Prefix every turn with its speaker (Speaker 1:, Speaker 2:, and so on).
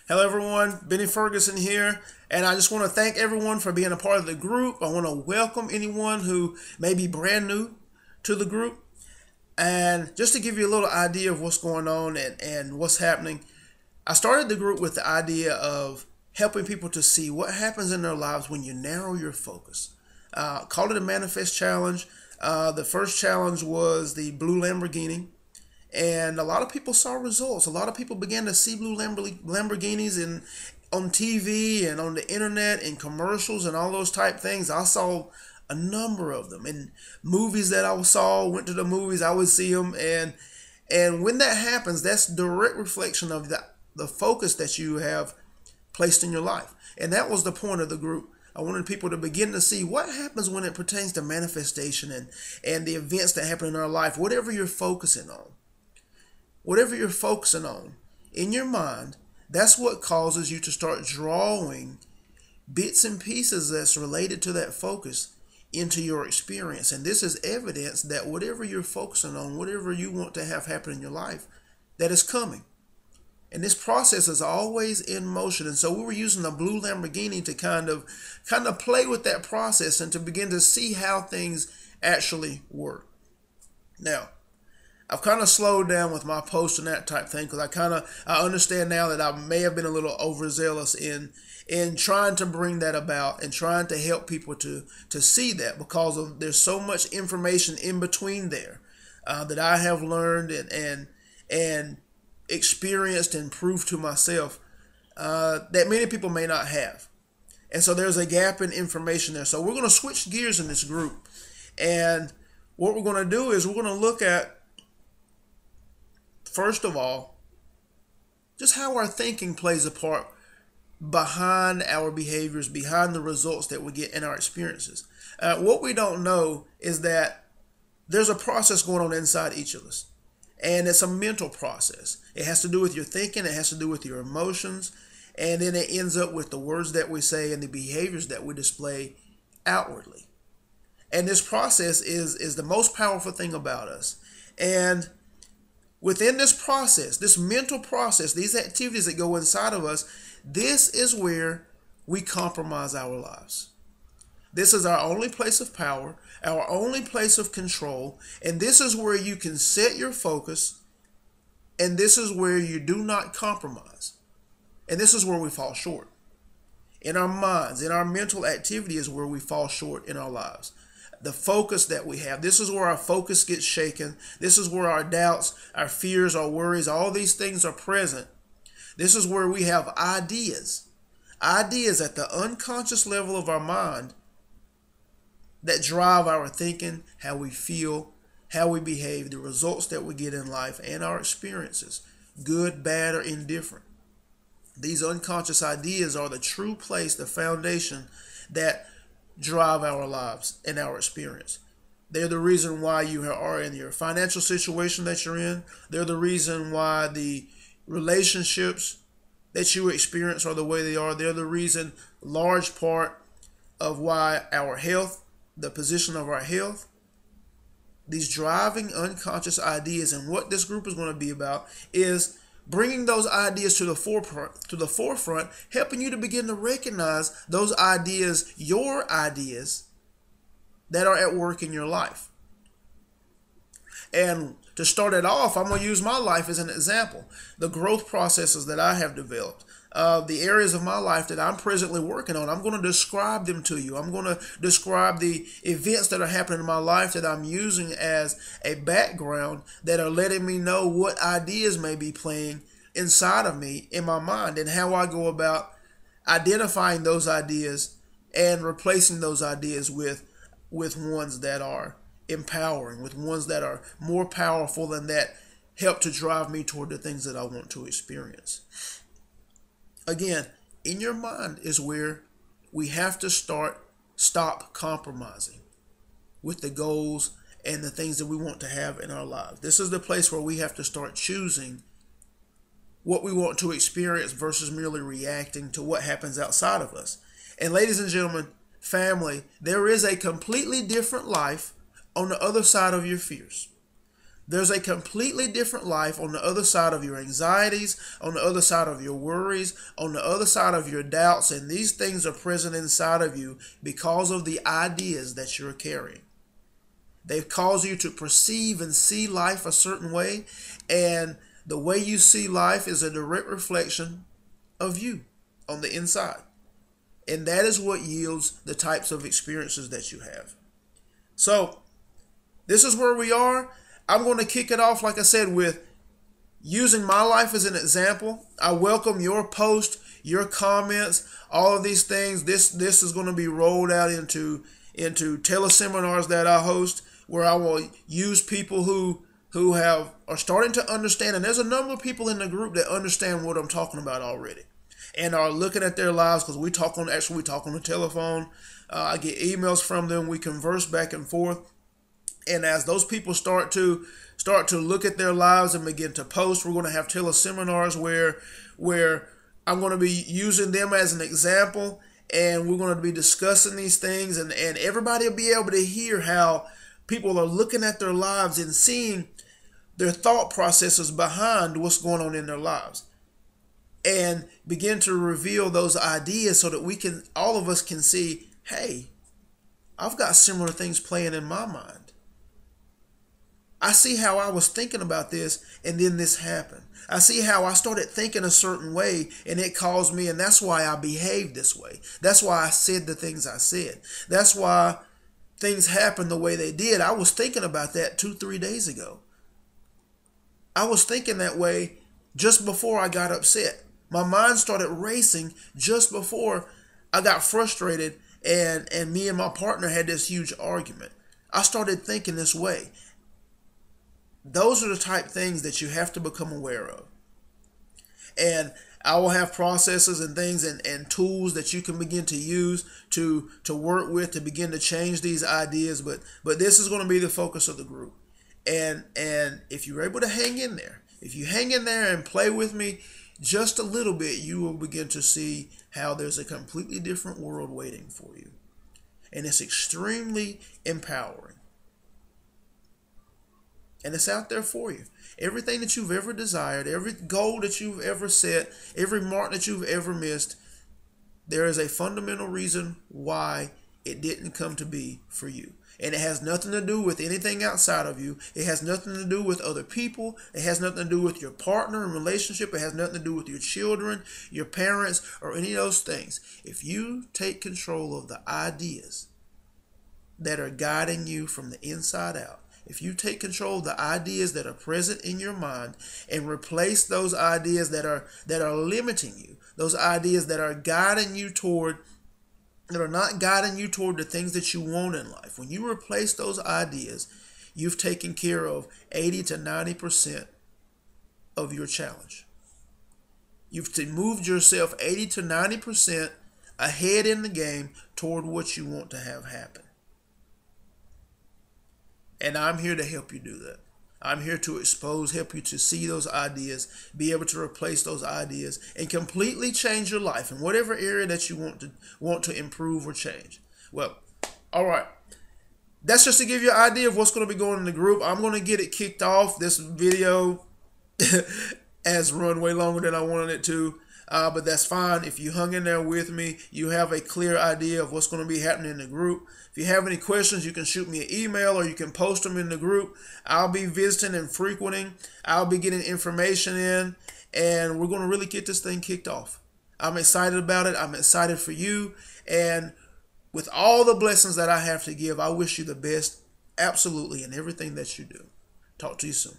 Speaker 1: Hello everyone, Benny Ferguson here, and I just want to thank everyone for being a part of the group. I want to welcome anyone who may be brand new to the group, and just to give you a little idea of what's going on and what's happening. I started the group with the idea of helping people to see what happens in their lives when you narrow your focus. Called it a Manifest Challenge. The first challenge was the blue Lamborghini. And a lot of people saw results. A lot of people began to see blue Lamborghinis on TV and on the internet and commercials and all those type things. I saw a number of them in movies that I saw. Went to the movies, I would see them, and when that happens, that's direct reflection of the focus that you have placed in your life. And that was the point of the group. I wanted people to begin to see what happens when it pertains to manifestation and the events that happen in our life. Whatever you're focusing on. Whatever you're focusing on in your mind, that's what causes you to start drawing bits and pieces that's related to that focus into your experience. And this is evidence that whatever you're focusing on, whatever you want to have happen in your life, that is coming. And this process is always in motion. And so we were using the blue Lamborghini to kind of play with that process and to begin to see how things actually work. Now, I've kind of slowed down with my posts and that type thing because I understand now that I may have been a little overzealous in trying to bring that about and trying to help people to see that, because there's so much information in between there that I have learned and experienced and proved to myself that many people may not have. And so there's a gap in information there. So we're going to switch gears in this group. And what we're going to do is we're going to look at, first of all, just how our thinking plays a part behind our behaviors, behind the results that we get in our experiences. What we don't know is that there's a process going on inside each of us. And it's a mental process. It has to do with your thinking. It has to do with your emotions. And then it ends up with the words that we say and the behaviors that we display outwardly. And this process is the most powerful thing about us. And within this process, this mental process, these activities that go inside of us, this is where we compromise our lives. This is our only place of power, our only place of control, and this is where you can set your focus, and this is where you do not compromise. And this is where we fall short. In our minds, in our mental activity is where we fall short in our lives. The focus that we have, this is where our focus gets shaken. This is where our doubts, our fears, our worries, all these things are present. This is where we have ideas at the unconscious level of our mind that drive our thinking, how we feel, how we behave, the results that we get in life, and our experiences, good, bad, or indifferent. These unconscious ideas are the true place, the foundation that drive our lives and our experience. They're the reason why you are in your financial situation that you're in. They're the reason why the relationships that you experience are the way they are. They're the reason, large part of why our health, the position of our health, these driving unconscious ideas. And what this group is going to be about is bringing those ideas to the forefront, helping you to begin to recognize those ideas, your ideas, that are at work in your life. And to start it off, I'm going to use my life as an example. The growth processes that I have developed, the areas of my life that I'm presently working on, I'm going to describe them to you. I'm going to describe the events that are happening in my life that I'm using as a background that are letting me know what ideas may be playing inside of me, in my mind, and how I go about identifying those ideas and replacing those ideas with ones that are empowering, with ones that are more powerful and that help to drive me toward the things that I want to experience. Again, in your mind is where we have to stop compromising with the goals and the things that we want to have in our lives. This is the place where we have to start choosing what we want to experience versus merely reacting to what happens outside of us. And ladies and gentlemen, family, there is a completely different life on the other side of your fears. There's a completely different life on the other side of your anxieties, on the other side of your worries, on the other side of your doubts, and these things are present inside of you because of the ideas that you're carrying. They cause you to perceive and see life a certain way, and the way you see life is a direct reflection of you on the inside. And that is what yields the types of experiences that you have. So, this is where we are. I'm going to kick it off, like I said, with using my life as an example. I welcome your post, your comments, all of these things. This is going to be rolled out into teleseminars that I host, where I will use people who are starting to understand. And there's a number of people in the group that understand what I'm talking about already, and are looking at their lives, because we talk on the telephone. I get emails from them. We converse back and forth. And as those people start to look at their lives and begin to post, we're going to have teleseminars where I'm going to be using them as an example, and we're going to be discussing these things, and everybody will be able to hear how people are looking at their lives and seeing their thought processes behind what's going on in their lives, and begin to reveal those ideas so that all of us can see, hey, I've got similar things playing in my mind. I see how I was thinking about this, and then this happened. I see how I started thinking a certain way, and it caused me, and that's why I behaved this way. That's why I said the things I said. That's why things happened the way they did. I was thinking about that 2-3 days ago. I was thinking that way just before I got upset. My mind started racing just before I got frustrated, and me and my partner had this huge argument. I started thinking this way. Those are the type things that you have to become aware of. And I will have processes and things and tools that you can begin to use to work with, to begin to change these ideas. But this is going to be the focus of the group. And if you're able to hang in there, if you hang in there and play with me just a little bit, you will begin to see how there's a completely different world waiting for you. And it's extremely empowering. And it's out there for you. Everything that you've ever desired, every goal that you've ever set, every mark that you've ever missed, there is a fundamental reason why it didn't come to be for you. And it has nothing to do with anything outside of you. It has nothing to do with other people. It has nothing to do with your partner and relationship. It has nothing to do with your children, your parents, or any of those things. If you take control of the ideas that are guiding you from the inside out, if you take control of the ideas that are present in your mind and replace those ideas that are limiting you, those ideas that are guiding you toward, that are not guiding you toward the things that you want in life, when you replace those ideas, you've taken care of 80 to 90% of your challenge. You've moved yourself 80 to 90% ahead in the game toward what you want to have happen. And I'm here to help you do that. I'm here to help you to see those ideas, be able to replace those ideas, and completely change your life in whatever area that you want to improve or change. Well, all right. That's just to give you an idea of what's going to be going in the group. I'm going to get it kicked off. This video has run way longer than I wanted it to. But that's fine. If you hung in there with me, you have a clear idea of what's going to be happening in the group. If you have any questions, you can shoot me an email or you can post them in the group. I'll be visiting and frequenting. I'll be getting information in, and we're going to really get this thing kicked off. I'm excited about it. I'm excited for you. And with all the blessings that I have to give, I wish you the best absolutely in everything that you do. Talk to you soon.